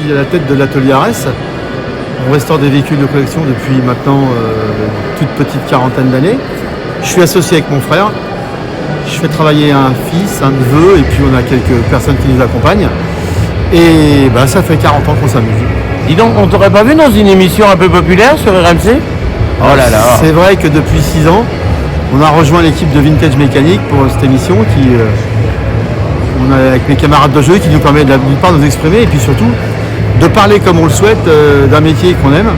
suis à la tête de l'atelier Arès. On restaure des véhicules de collection depuis maintenant toute petite quarantaine d'années. Je suis associé avec mon frère. Je fais travailler un fils, un neveu, et puis on a quelques personnes qui nous accompagnent. Et ça fait 40 ans qu'on s'amuse. Dis donc, on t'aurait pas vu dans une émission un peu populaire sur RMC? Oh là là. C'est vrai que depuis 6 ans, on a rejoint l'équipe de Vintage Mécanique pour cette émission on a avec mes camarades de jeu qui nous permet d'une part de nous exprimer et puis surtout de parler comme on le souhaite d'un métier qu'on aime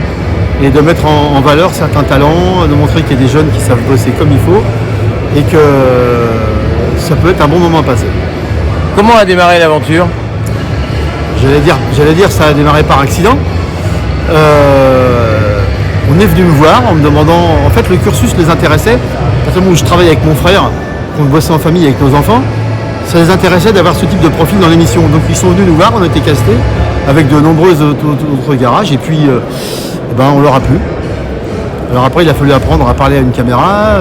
et de mettre en valeur certains talents, de montrer qu'il y a des jeunes qui savent bosser comme il faut et que ça peut être un bon moment à passer. Comment a démarré l'aventure? J'allais dire ça a démarré par accident. On est venu me voir en me demandant, en fait le cursus les intéressait, à partir du moment où je travaillais avec mon frère, qu'on bossait en famille avec nos enfants, ça les intéressait d'avoir ce type de profil dans l'émission. Donc ils sont venus nous voir, on a été castés avec de nombreux autres garages et puis on leur a plu. Alors après il a fallu apprendre à parler à une caméra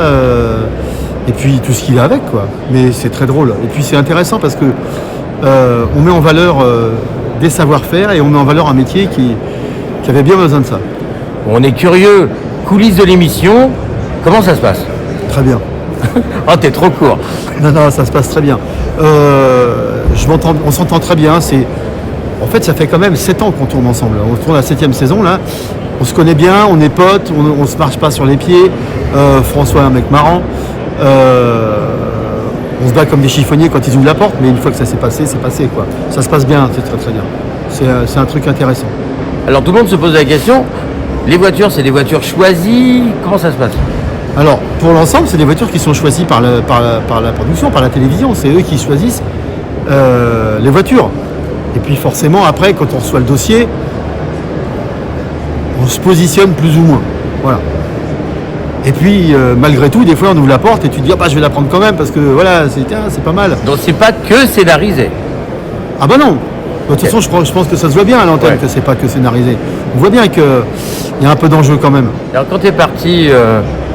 et puis tout ce qu'il a avec quoi. Mais c'est très drôle. Et puis c'est intéressant parce que on met en valeur des savoir-faire et on met en valeur un métier qui avait bien besoin de ça. On est curieux. Coulisses de l'émission, comment ça se passe? Très bien. Oh, t'es trop court. Non, ça se passe très bien. On s'entend très bien. En fait, ça fait quand même 7 ans qu'on tourne ensemble. On tourne la 7e saison là. On se connaît bien, on est potes, on se marche pas sur les pieds. François est un mec marrant. On se bat comme des chiffonniers quand ils ouvrent la porte, mais une fois que ça s'est passé, c'est passé quoi. Ça se passe bien, c'est très très bien. C'est un truc intéressant. Alors tout le monde se pose la question, les voitures, c'est des voitures choisies, comment ça se passe? Alors, pour l'ensemble, c'est des voitures qui sont choisies par la production, par la télévision. C'est eux qui choisissent les voitures. Et puis forcément, après, quand on reçoit le dossier, on se positionne plus ou moins. Voilà. Et puis, malgré tout, des fois, on ouvre la porte et tu te dis, je vais la prendre quand même parce que voilà, c'est pas mal. Donc c'est pas que scénarisé? Ah bah non. De toute façon, je pense que ça se voit bien à l'antenne que c'est pas que scénarisé. On voit bien qu'il y a un peu d'enjeu quand même. Alors quand tu es parti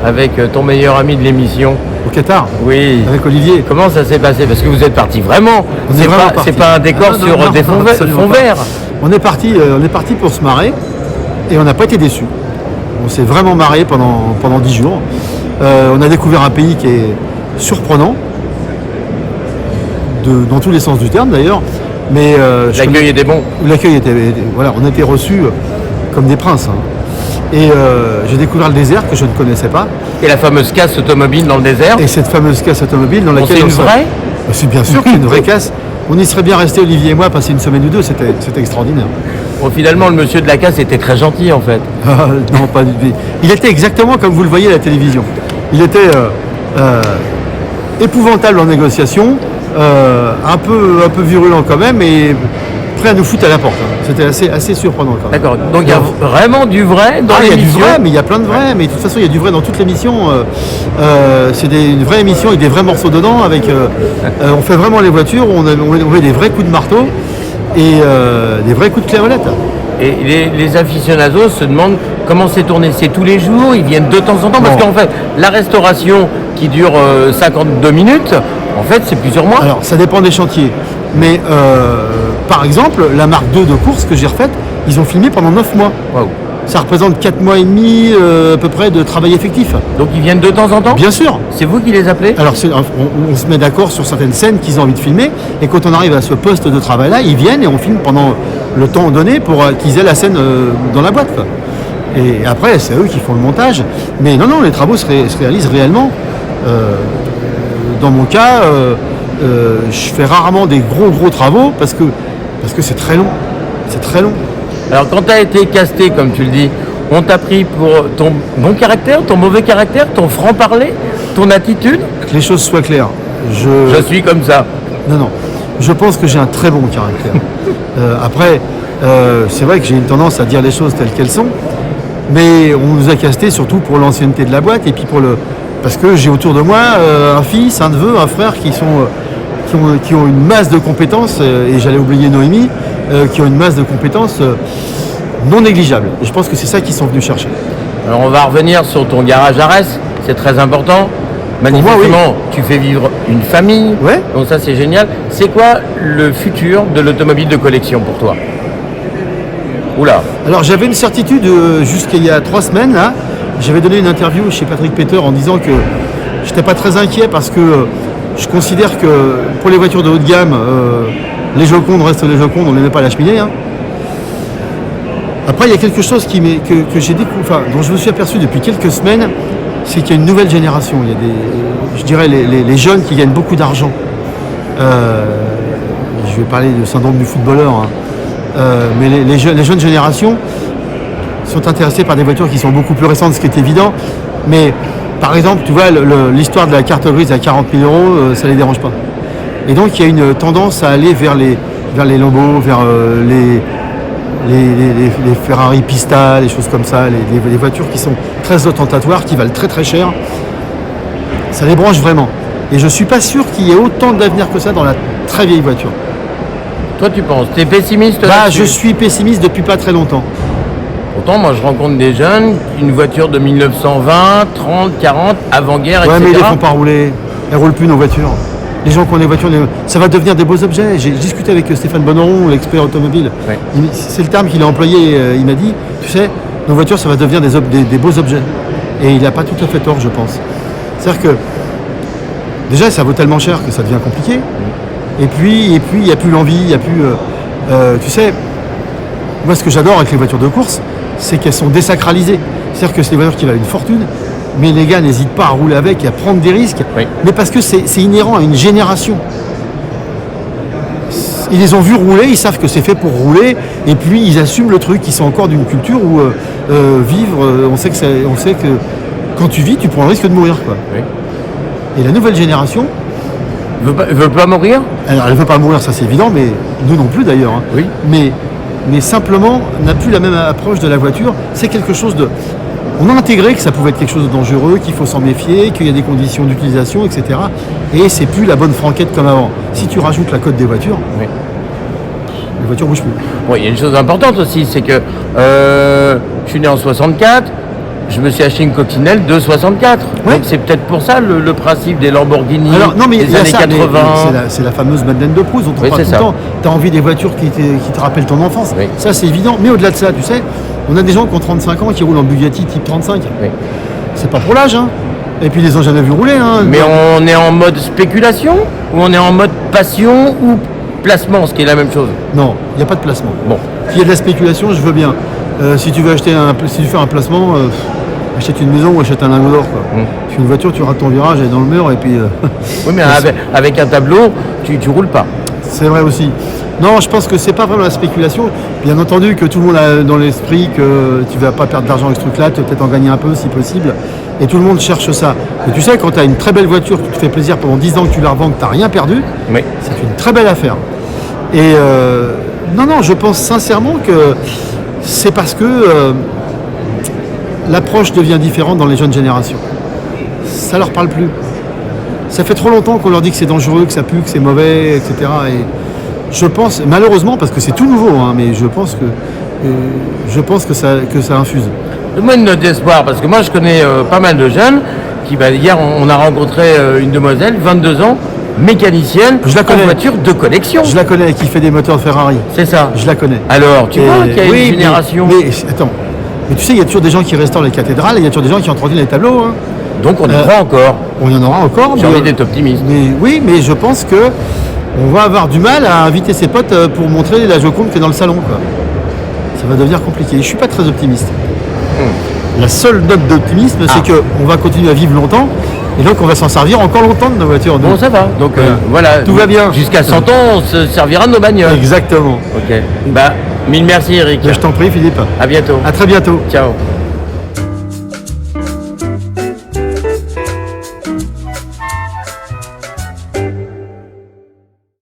avec ton meilleur ami de l'émission au Qatar, oui, avec Olivier, comment ça s'est passé? Parce que vous êtes parti vraiment. C'est pas un décor sur des fonds verts. On est parti pour se marrer et on n'a pas été déçus. On s'est vraiment marré pendant 10 jours. On a découvert un pays qui est surprenant, dans tous les sens du terme d'ailleurs. Mais l'accueil était bon. L'accueil était voilà, on a été reçus comme des princes. Et j'ai découvert le désert que je ne connaissais pas. Et la fameuse casse automobile dans le désert. Et cette fameuse casse automobile dans laquelle c'est une vraie. C'est bien sûr qu'il y a une vraie casse. On y serait bien resté, Olivier et moi, passer une semaine ou deux. C'était extraordinaire. Bon, finalement, le monsieur de la casse était très gentil en fait. Non, pas du tout. Il était exactement comme vous le voyez à la télévision. Il était épouvantable en négociation. Un peu virulent quand même, et prêt à nous foutre à la porte. C'était assez surprenant quand même. D'accord, donc il y a vraiment du vrai dans l'émission. Il y a du vrai, mais il y a plein de vrai, mais de toute façon il y a du vrai dans toute l'émission. C'est une vraie émission avec des vrais morceaux dedans, on fait vraiment les voitures, on met des vrais coups de marteau et des vrais coups de clairolette. Et les aficionados se demandent comment c'est tourné. C'est tous les jours, ils viennent de temps en temps, parce qu'en fait la restauration qui dure 52 minutes, en fait, c'est plusieurs mois. Alors, ça dépend des chantiers. Mais, par exemple, la marque 2 de course que j'ai refaite, ils ont filmé pendant 9 mois. Wow. Ça représente 4 mois et demi à peu près de travail effectif. Donc, ils viennent de temps en temps? Bien sûr. C'est vous qui les appelez? Alors, on se met d'accord sur certaines scènes qu'ils ont envie de filmer. Et quand on arrive à ce poste de travail-là, ils viennent et on filme pendant le temps donné pour qu'ils aient la scène dans la boîte, quoi. Et après, c'est eux qui font le montage. Mais non, les travaux se réalisent réellement. Dans mon cas, je fais rarement des gros travaux parce que c'est très long. C'est très long. Alors quand tu as été casté, comme tu le dis, on t'a pris pour ton bon caractère, ton mauvais caractère, ton franc-parler, ton attitude? Que les choses soient claires. Je suis comme ça. Non. Je pense que j'ai un très bon caractère. Après, c'est vrai que j'ai une tendance à dire les choses telles qu'elles sont, mais on nous a casté surtout pour l'ancienneté de la boîte et puis parce que j'ai autour de moi un fils, un neveu, un frère qui ont une masse de compétences, et j'allais oublier Noémie, qui ont une masse de compétences non négligeable. Et je pense que c'est ça qu'ils sont venus chercher. Alors on va revenir sur ton garage Arès, c'est très important. Magnifiquement, tu fais vivre une famille, donc ça c'est génial. C'est quoi le futur de l'automobile de collection pour toi? Oula. Alors j'avais une certitude jusqu'il y a 3 semaines là. J'avais donné une interview chez Patrick Peter en disant que j'étais pas très inquiet parce que je considère que pour les voitures de haut de gamme, les Jocondes restent les Jocondes, on ne les met pas à la cheminée. Hein. Après il y a quelque chose que j'ai découvert, dont je me suis aperçu depuis quelques semaines, c'est qu'il y a une nouvelle génération. Il y a je dirais les jeunes qui gagnent beaucoup d'argent. Je vais parler du syndrome du footballeur. Hein. Mais les jeunes générations sont intéressées par des voitures qui sont beaucoup plus récentes, ce qui est évident. Mais par exemple, tu vois, l'histoire de la carte grise à 40 000 €, ça ne les dérange pas. Et donc il y a une tendance à aller vers les Lambo, vers les Ferrari Pista, les choses comme ça, les voitures qui sont très ostentatoires, qui valent très très cher. Ça les branche vraiment. Et je ne suis pas sûr qu'il y ait autant d'avenir que ça dans la très vieille voiture. Toi, tu penses? Tu es pessimiste? Je suis pessimiste depuis pas très longtemps. Pourtant, moi, je rencontre des jeunes, une voiture de 1920, 30, 40, avant-guerre, etc. Ouais, mais ils ne les font pas rouler. Elles ne roulent plus, nos voitures. Les gens qui ont des voitures, ça va devenir des beaux objets. J'ai discuté avec Stéphane Bonneron, l'expert automobile. Ouais. C'est le terme qu'il a employé. Il m'a dit, tu sais, nos voitures, ça va devenir des beaux objets. Et il n'a pas tout à fait tort, je pense. C'est-à-dire que, déjà, ça vaut tellement cher que ça devient compliqué. Et puis, il n'y a plus l'envie, il n'y a plus... tu sais, moi, ce que j'adore avec les voitures de course, c'est qu'elles sont désacralisées. C'est-à-dire que c'est des voitures qui valent une fortune, mais les gars n'hésitent pas à rouler avec et à prendre des risques. Oui. Mais parce que c'est inhérent à une génération. Ils les ont vus rouler, ils savent que c'est fait pour rouler, et puis ils assument le truc. Ils sont encore d'une culture où vivre, on sait que quand tu vis, tu prends le risque de mourir, quoi. Oui. Et la nouvelle génération... Veut pas mourir? Alors elle ne veut pas mourir, ça c'est évident, mais nous non plus d'ailleurs. Hein. Oui. Mais simplement, n'a plus la même approche de la voiture. C'est quelque chose de... On a intégré que ça pouvait être quelque chose de dangereux, qu'il faut s'en méfier, qu'il y a des conditions d'utilisation, etc. Et c'est plus la bonne franquette comme avant. Si tu rajoutes la cote des voitures, Oui. les voitures bougent plus. Bon, il y a une chose importante aussi, c'est que je suis né en 64, je me suis acheté une coccinelle de 64. Oui. Donc c'est peut-être pour ça le principe des Lamborghini Alors, non, mais il des y a années ça, 80. c'est la fameuse Madeleine de Proust dont on Oui, parle c'est tout le ça. temps. Tu as envie des voitures qui te rappellent ton enfance. Oui. Ça, c'est évident. Mais au-delà de ça, tu sais, on a des gens qui ont 35 ans qui roulent en Bugatti type 35. Oui. C'est pas pour l'âge, hein. Et puis ils les ont jamais vus rouler, hein. Mais on est en mode spéculation ou on est en mode passion ou placement, ce qui est la même chose? Non, il n'y a pas de placement. Bon. S'il y a de la spéculation, je veux bien. Si tu veux si tu fais un placement, achète une maison ou achète un lingot d'or, quoi. Parce qu'une voiture, tu rates ton virage, elle est dans le mur et puis. Oui, mais avec un tableau, tu roules pas. C'est vrai aussi. Non, je pense que c'est pas vraiment la spéculation. Bien entendu que tout le monde a dans l'esprit que tu vas pas perdre d'argent avec ce truc-là, tu vas peut-être en gagner un peu si possible. Et tout le monde cherche ça. Mais tu sais, quand tu as une très belle voiture qui te fait plaisir pendant 10 ans que tu la revends, que tu n'as rien perdu, Oui. c'est une très belle affaire. Et non, je pense sincèrement que c'est parce que l'approche devient différente dans les jeunes générations. Ça leur parle plus. Ça fait trop longtemps qu'on leur dit que c'est dangereux, que ça pue, que c'est mauvais, etc. Et je pense, malheureusement, parce que c'est tout nouveau, hein, mais je pense que ça infuse. Donne-moi une note d'espoir, parce que moi je connais pas mal de jeunes qui, hier on a rencontré une demoiselle, 22 ans, mécanicienne, Je la connais. en voiture de collection. Je la connais, qui fait des moteurs de Ferrari. C'est ça. Je la connais. Alors, tu vois qu'il y a oui, une génération. Mais attends. Mais tu sais, il y a toujours des gens qui restaurent les cathédrales et il y a toujours des gens qui entretiennent les tableaux. Hein. Donc on y croit encore. On y en aura encore. J'ai envie d'être optimiste. Mais oui, mais je pense que on va avoir du mal à inviter ses potes pour montrer la Joconde qui est dans le salon, quoi. Ça va devenir compliqué. Je suis pas très optimiste. La seule note d'optimisme, c'est qu'on va continuer à vivre longtemps et donc on va s'en servir encore longtemps de nos voitures. Bon, ça va. Donc voilà. Tout va bien. Jusqu'à 100 ans, on se servira de nos bagnoles. Exactement. Ok. Bah, mille merci Eric. Je t'en prie, Philippe. À bientôt. À très bientôt. Ciao.